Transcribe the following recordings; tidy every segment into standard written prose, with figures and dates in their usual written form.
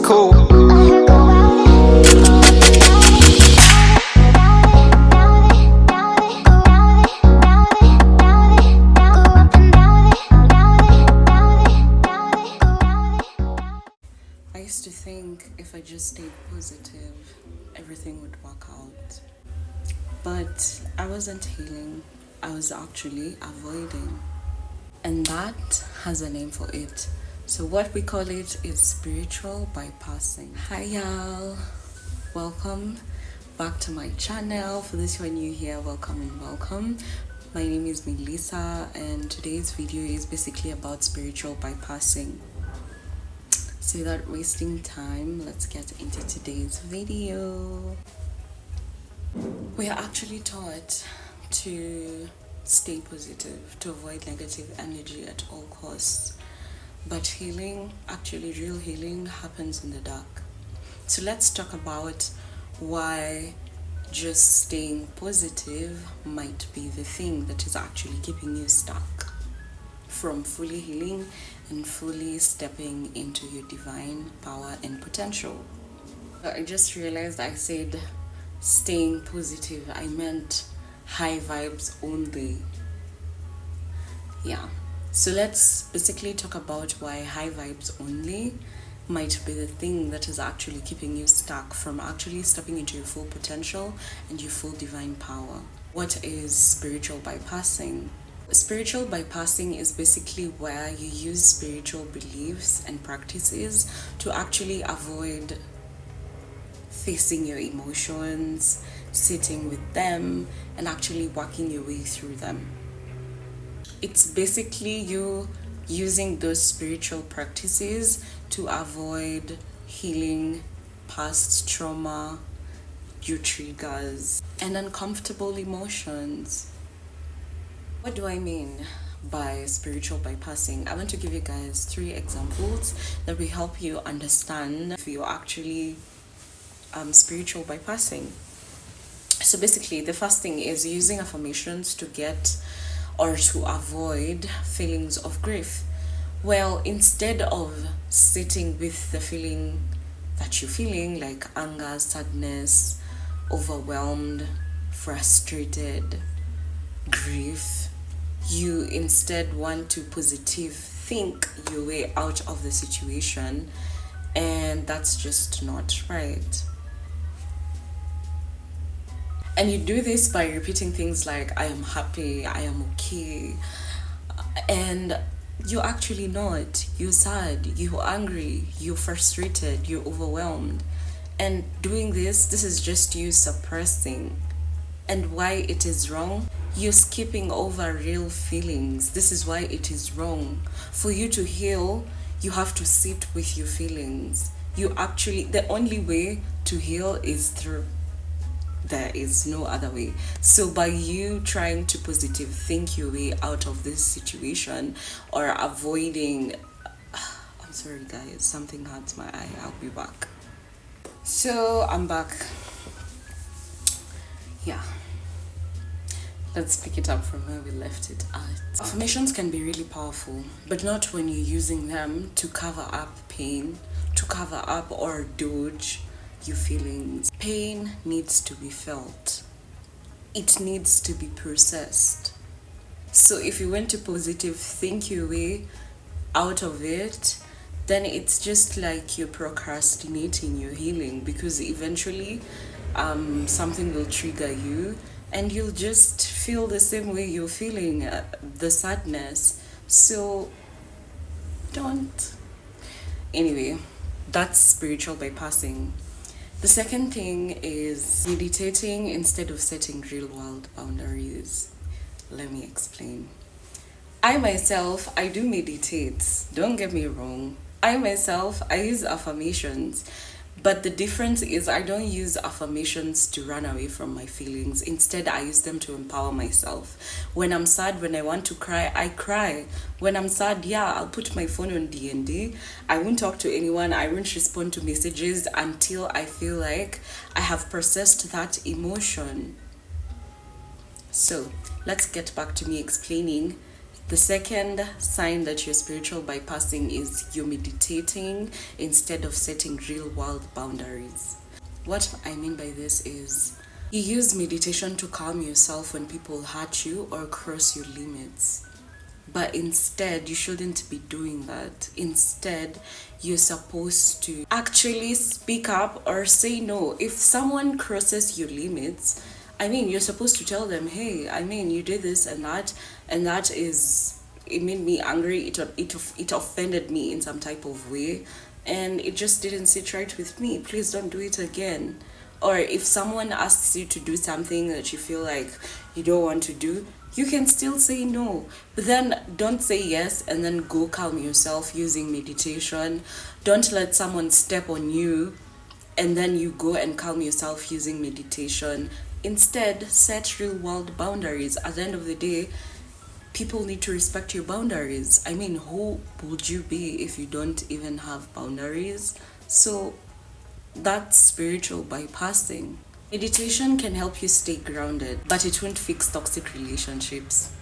cool. I used to think if I just stayed positive, everything would work out. But I wasn't healing, I was actually avoiding. And that has a name for it. So what we call it is spiritual bypassing. Hi y'all, welcome back to my channel. For those who are new here, welcome and welcome. My name is Melissa and today's video is basically about spiritual bypassing. So without wasting time, let's get into today's video. We are actually taught to stay positive, to avoid negative energy at all costs. But healing, actually real healing, happens in the dark. So let's talk about why just staying positive might be the thing that is actually keeping you stuck from fully healing and fully stepping into your divine power and potential. I just realized I said staying positive, I meant high vibes only. Yeah, so let's basically talk about why high vibes only might be the thing that is actually keeping you stuck from actually stepping into your full potential and your full divine power. What is spiritual bypassing? Spiritual bypassing is basically where you use spiritual beliefs and practices to actually avoid facing your emotions, sitting with them, and actually working your way through them. It's basically you using those spiritual practices to avoid healing past trauma, your triggers, and uncomfortable emotions. What do I mean by spiritual bypassing? I want to give you guys 3 examples that will help you understand if you're actually spiritual bypassing. So basically, the first thing is using affirmations to get or to avoid feelings of grief. Well, instead of sitting with the feeling that you're feeling, like anger, sadness, overwhelmed, frustrated, grief, you instead want to positive think your way out of the situation, and that's just not right. And you do this by repeating things like I am happy, I am okay, and you're actually not. You're sad, you're angry, you're frustrated, you're overwhelmed. And doing this is just you suppressing. And why it is wrong? You're skipping over real feelings. This is why it is wrong. For you to heal, you have to sit with your feelings. The only way to heal is through. There is no other way. So by you trying to positive think your way out of this situation or avoiding, I'm sorry guys, something hurts my eye, I'll be back. So I'm back. Yeah, let's pick it up from where we left it at. Affirmations can be really powerful, but not when you're using them to cover up pain, to cover up or dodge your feelings. Pain needs to be felt. It needs to be processed. So if you went to positive think your way out of it, then it's just like you're procrastinating your healing, because eventually something will trigger you and you'll just feel the same way you're feeling, the sadness. So don't. Anyway, that's spiritual bypassing. The second thing is meditating instead of setting real world boundaries. Let me explain. I do meditate. Don't get me wrong. I use affirmations. But the difference is I don't use affirmations to run away from my feelings. Instead, I use them to empower myself. When I'm sad, when I want to cry, I cry. When I'm sad, yeah, I'll put my phone on D&D. I won't talk to anyone. I won't respond to messages until I feel like I have processed that emotion. So let's get back to me explaining The second sign that you're spiritual bypassing is you're meditating instead of setting real world boundaries. What I mean by this is you use meditation to calm yourself when people hurt you or cross your limits. But instead, you shouldn't be doing that. Instead, you're supposed to actually speak up or say no. If someone crosses your limits, you're supposed to tell them, hey, you did this and that it made me angry. It offended me in some type of way, and it just didn't sit right with me. Please don't do it again. Or if someone asks you to do something that you feel like you don't want to do, you can still say no. But then don't say yes and then go calm yourself using meditation. Don't let someone step on you and then you go and calm yourself using meditation. Instead, set real world boundaries. At the end of the day, people need to respect your boundaries. Who would you be if you don't even have boundaries? So that's spiritual bypassing. Meditation can help you stay grounded, but it won't fix toxic relationships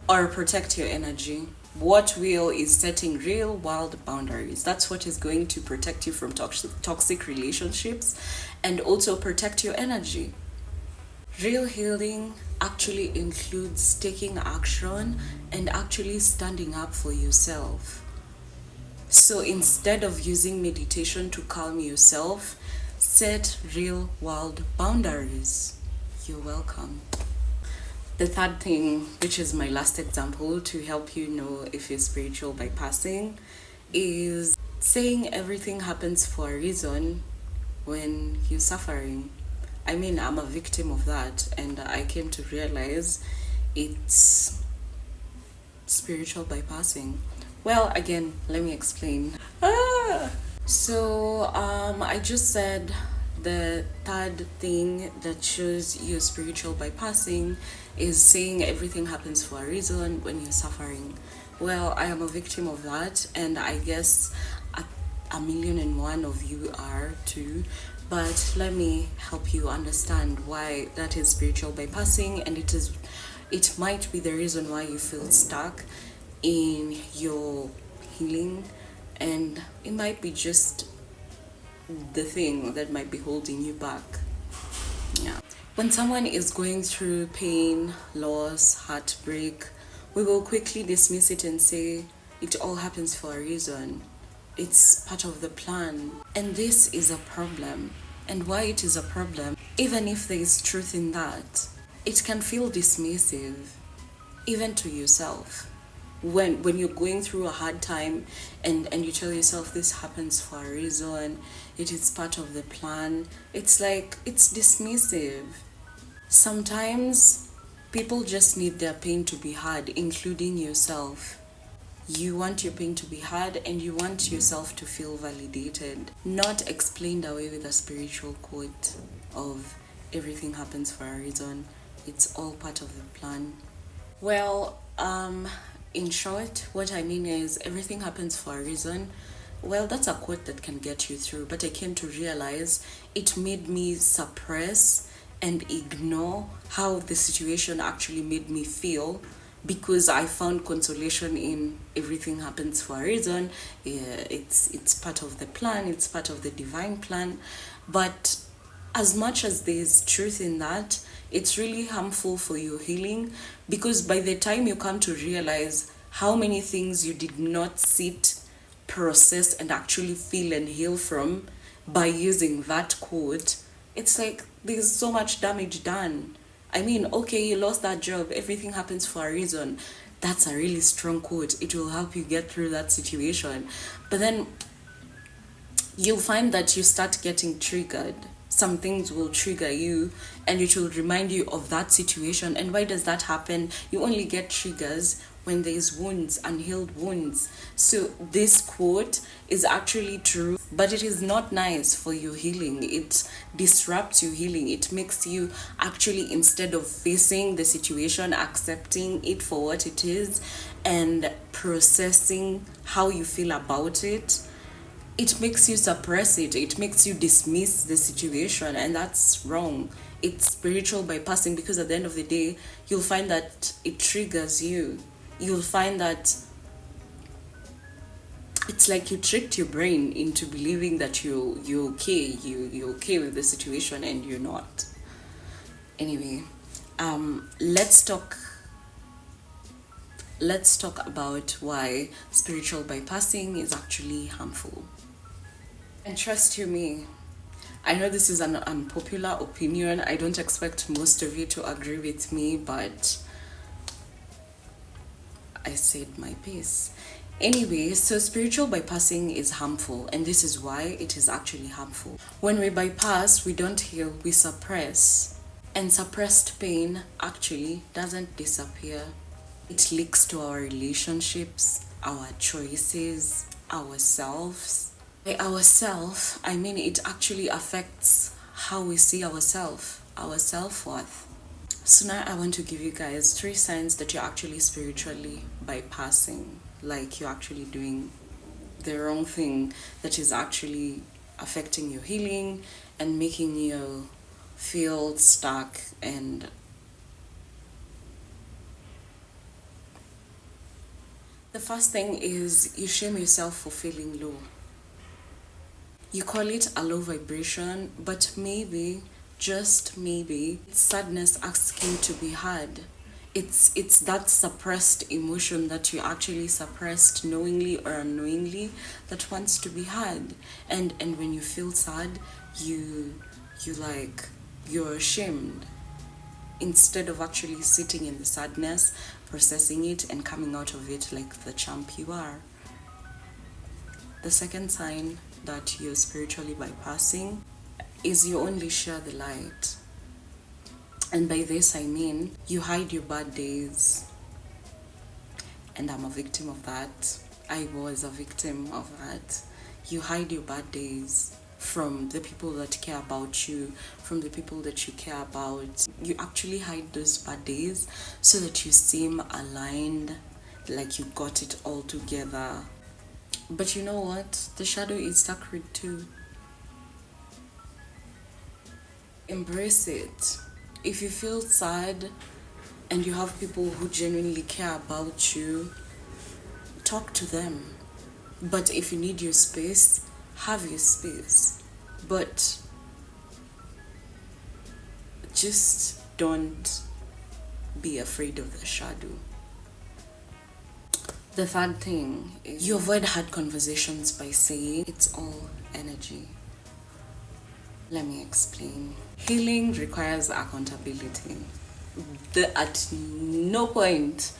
or protect your energy. What will is setting real world boundaries. That's what is going to protect you from toxic relationships and also protect your energy. Real healing actually includes taking action and actually standing up for yourself. So instead of using meditation to calm yourself, set real world boundaries. You're welcome. The third thing, which is my last example to help you know if you're spiritual bypassing, is saying everything happens for a reason when you're suffering. I'm a victim of that, and I came to realize it's spiritual bypassing. Well, again, let me explain. So, I just said the third thing that shows you're spiritual bypassing is saying everything happens for a reason when you're suffering. Well, I am a victim of that, and I guess a million and one of you are too. But let me help you understand why that is spiritual bypassing, and it might be the reason why you feel stuck in your healing, and it might be just the thing that might be holding you back. Yeah. When someone is going through pain, loss, heartbreak, we will quickly dismiss it and say it all happens for a reason. It's part of the plan. And this is a problem. And why it is a problem, even if there is truth in that, it can feel dismissive, even to yourself. When you're going through a hard time and you tell yourself this happens for a reason, it is part of the plan, it's like it's dismissive. Sometimes people just need their pain to be heard, including yourself. You want your pain to be heard and you want yourself to feel validated, not explained away with a spiritual quote of everything happens for a reason. It's all part of the plan. Well, in short, what I mean is everything happens for a reason. Well, that's a quote that can get you through, but I came to realize it made me suppress and ignore how the situation actually made me feel, because I found consolation in everything happens for a reason. Yeah, it's part of the plan, it's part of the divine plan. But as much as there's truth in that, it's really harmful for your healing, because by the time you come to realize how many things you did not sit, process, and actually feel and heal from by using that quote, it's like there's so much damage done. Okay, you lost that job, everything happens for a reason. That's a really strong quote. It will help you get through that situation. But then you'll find that you start getting triggered. Some things will trigger you and it will remind you of that situation. And why does that happen? You only get triggers when there's wounds, unhealed wounds. So this quote is actually true, but it is not nice for your healing. It disrupts your healing. It makes you actually, instead of facing the situation, accepting it for what it is and processing how you feel about it, it makes you suppress it. It makes you dismiss the situation, and that's wrong. It's spiritual bypassing, because at the end of the day, you'll find that it triggers you. you'll find that it's like you tricked your brain into believing that you're okay, you're okay with the situation, and you're not. Anyway, let's talk about why spiritual bypassing is actually harmful. And trust you me, I know this is an unpopular opinion. I don't expect most of you to agree with me, but I said my piece. Anyway, so spiritual bypassing is harmful, and this is why it is actually harmful. When we bypass, we don't heal, we suppress. And suppressed pain actually doesn't disappear. It leaks to our relationships, our choices, ourselves. By ourself, I mean it actually affects how we see ourselves, our self-worth. So now I want to give you guys 3 signs that you're actually spiritually bypassing, like you're actually doing the wrong thing that is actually affecting your healing and making you feel stuck. And the first thing is you shame yourself for feeling low. You call it a low vibration, but maybe, just maybe, it's sadness asking to be heard. It's that suppressed emotion that you actually suppressed knowingly or unknowingly that wants to be heard. And when you feel sad, you're ashamed. Instead of actually sitting in the sadness, processing it, and coming out of it like the champ you are. The second sign that you're spiritually bypassing is you only share the light. And by this I mean you hide your bad days. And I'm a victim of that. I was a victim of that. You hide your bad days from the people that care about you, from the people that you care about. You actually hide those bad days so that you seem aligned, like you got it all together. But you know what? The shadow is sacred too. Embrace it. If you feel sad and you have people who genuinely care about you, talk to them. But if you need your space, have your space. But just don't be afraid of the shadow. The third thing is you avoid hard conversations by saying it's all energy. Let me explain. Healing requires accountability. At no point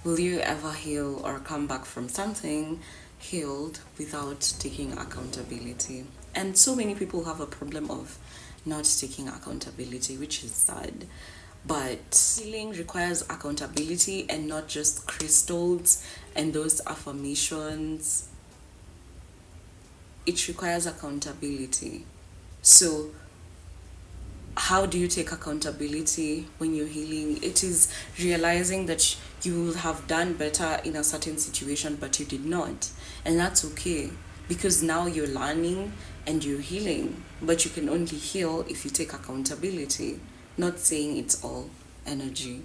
will you ever heal or come back from something healed without taking accountability. And so many people have a problem of not taking accountability, which is sad. But healing requires accountability and not just crystals and those affirmations. It requires accountability. So how do you take accountability when you're healing? It is realizing that you will have done better in a certain situation, but you did not. And that's okay, because now you're learning and you're healing. But you can only heal if you take accountability, not saying it's all energy.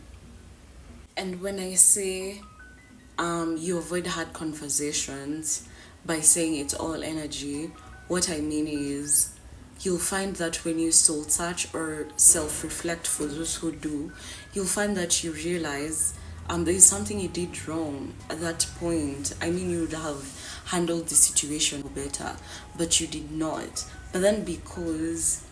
And when I say you avoid hard conversations by saying it's all energy, what I mean is you'll find that when you soul search or self-reflect, for those who do, you'll find that you realize there is something you did wrong at that point. I mean, you would have handled the situation better, but you did not. But then because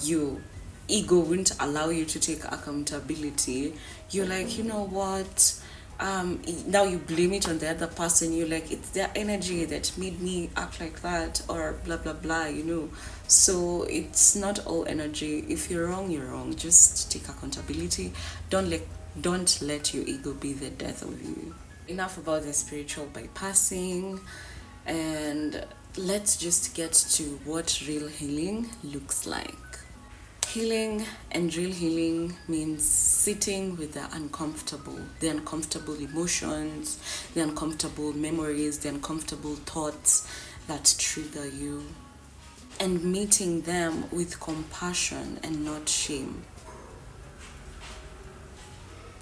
your ego wouldn't allow you to take accountability, you're like, you know what? Now you blame it on the other person. You're like, it's their energy that made me act like that, or blah blah blah, so it's not all energy. If you're wrong, you're wrong. Just take accountability. Don't let your ego be the death of you. Enough about the spiritual bypassing, and let's just get to what real healing looks like. Healing and real healing means sitting with the uncomfortable emotions, the uncomfortable memories, the uncomfortable thoughts that trigger you, and meeting them with compassion and not shame.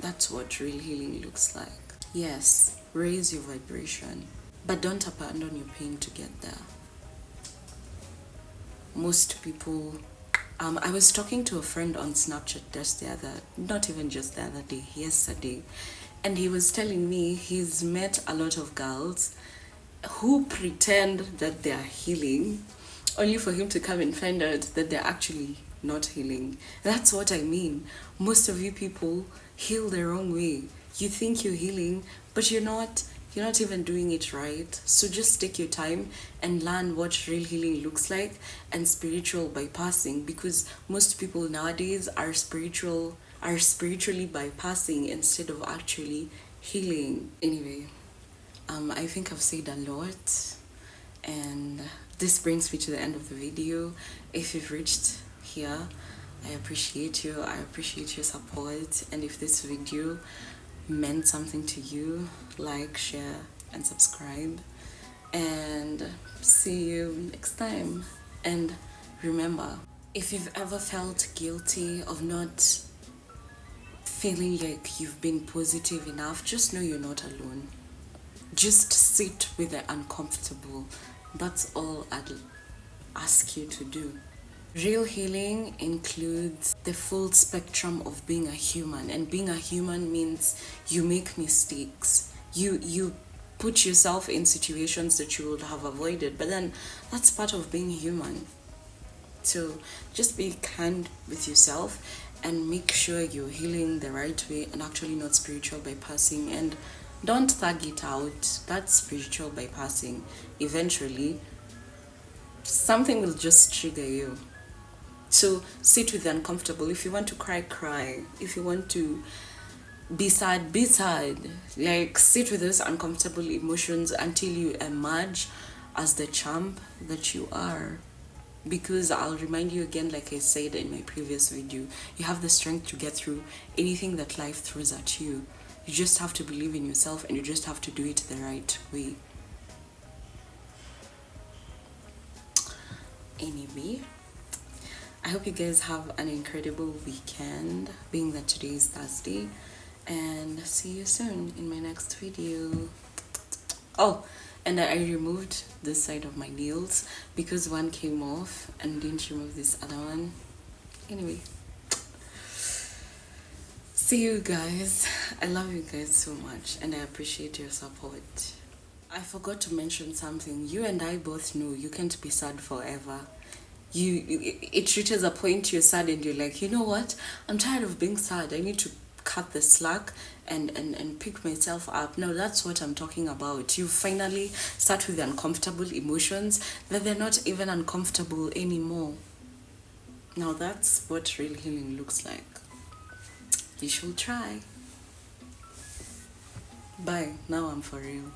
That's what real healing looks like. Yes, raise your vibration, but don't abandon your pain to get there. Most people, I was talking to a friend on Snapchat not even just the other day, yesterday, and he was telling me he's met a lot of girls who pretend that they are healing, only for him to come and find out that they're actually not healing. That's what I mean. Most of you people heal the wrong way. You think you're healing, but you're not. You're not even doing it right. So just take your time and learn what real healing looks like and spiritual bypassing, because most people nowadays are spiritually bypassing instead of actually healing. Anyway, I think I've said a lot, and this brings me to the end of the video. If you've reached here, I appreciate you. I appreciate your support, and if this video meant something to you, like, share, and subscribe, and see you next time. And remember, if you've ever felt guilty of not feeling like you've been positive enough, just know you're not alone. Just sit with the uncomfortable. That's all I'd ask you to do. Real healing includes the full spectrum of being a human, and being a human means you make mistakes. You put yourself in situations that you would have avoided, but then that's part of being human. So just be kind with yourself and make sure you're healing the right way and actually not spiritual bypassing, and don't thug it out. That's spiritual bypassing. Eventually something will just trigger you. So sit with the uncomfortable. If you want to cry, cry. If you want to be sad, be sad. Like, sit with those uncomfortable emotions until you emerge as the champ that you are. Because I'll remind you again, like I said in my previous video, you have the strength to get through anything that life throws at you. You just have to believe in yourself, and you just have to do it the right way. Anyway, I hope you guys have an incredible weekend, being that today is Thursday, and see you soon in my next video. Oh, and I removed this side of my nails because one came off and didn't remove this other one. Anyway, see you guys. I love you guys so much, and I appreciate your support. I forgot to mention something. You and I both know you can't be sad forever. It reaches a point you're sad and you're like, you know what, I'm tired of being sad. I need to cut the slack and pick myself up. Now that's what I'm talking about. You finally start with the uncomfortable emotions that they're not even uncomfortable anymore. Now that's what real healing looks like. You should try. Bye. Now I'm for real.